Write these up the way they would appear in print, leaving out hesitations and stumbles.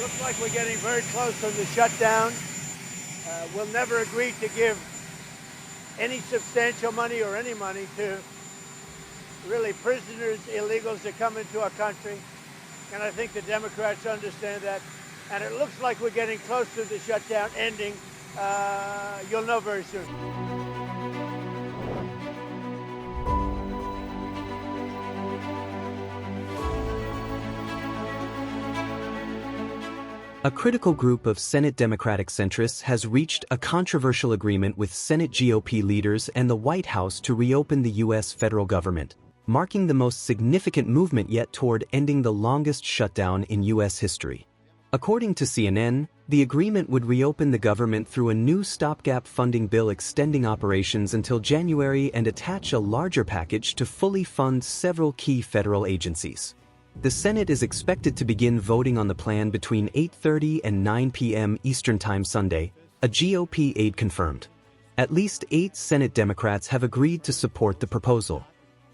Looks like we're getting very close on the shutdown. We'll never agree to give any substantial money or any money to really prisoners, illegals that come into our country. And I think the Democrats understand that. And it looks like we're getting close to the shutdown ending. You'll know very soon. A critical group of Senate Democratic centrists has reached a controversial agreement with Senate GOP leaders and the White House to reopen the U.S. federal government, marking the most significant movement yet toward ending the longest shutdown in U.S. history. According to CNN, the agreement would reopen the government through a new stopgap funding bill extending operations until January and attach a larger package to fully fund several key federal agencies. The Senate is expected to begin voting on the plan between 8:30 and 9 p.m. Eastern Time Sunday, a GOP aide confirmed. At least 8 Senate Democrats have agreed to support the proposal.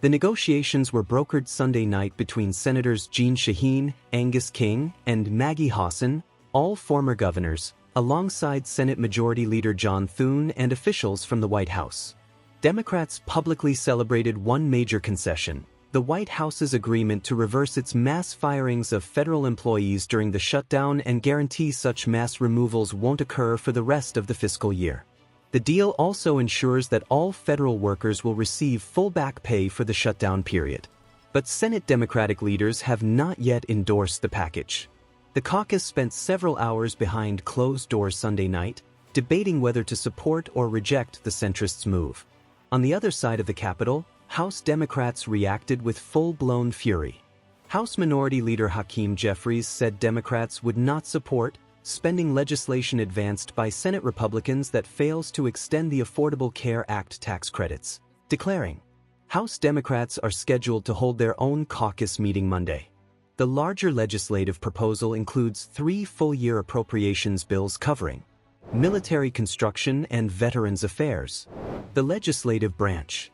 The negotiations were brokered Sunday night between Senators Jeanne Shaheen, Angus King, and Maggie Hassan, all former governors, alongside Senate Majority Leader John Thune and officials from the White House. Democrats publicly celebrated one major concession: the White House's agreement to reverse its mass firings of federal employees during the shutdown and guarantee such mass removals won't occur for the rest of the fiscal year. The deal also ensures that all federal workers will receive full back pay for the shutdown period. But Senate Democratic leaders have not yet endorsed the package. The caucus spent several hours behind closed doors Sunday night, debating whether to support or reject the centrists' move. On the other side of the Capitol, House Democrats reacted with full-blown fury. House Minority Leader Hakeem Jeffries said Democrats would not support spending legislation advanced by Senate Republicans that fails to extend the Affordable Care Act tax credits, declaring, House Democrats are scheduled to hold their own caucus meeting Monday. The larger legislative proposal includes 3 full-year appropriations bills covering military construction and veterans affairs, the legislative branch,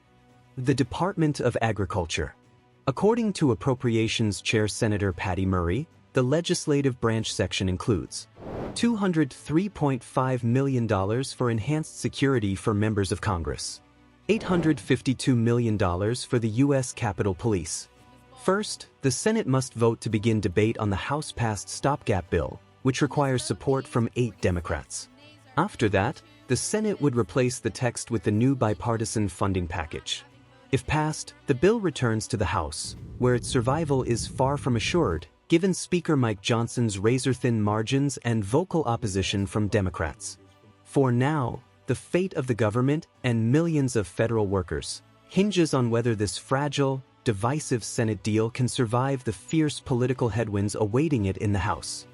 the Department of Agriculture. According to Appropriations Chair Senator Patty Murray, the legislative branch section includes $203.5 million for enhanced security for members of Congress, $852 million for the U.S. Capitol Police. First, the Senate must vote to begin debate on the House-passed stopgap bill, which requires support from 8 Democrats. After that, the Senate would replace the text with the new bipartisan funding package. If passed, the bill returns to the House, where its survival is far from assured, given Speaker Mike Johnson's razor-thin margins and vocal opposition from Democrats. For now, the fate of the government and millions of federal workers hinges on whether this fragile, divisive Senate deal can survive the fierce political headwinds awaiting it in the House.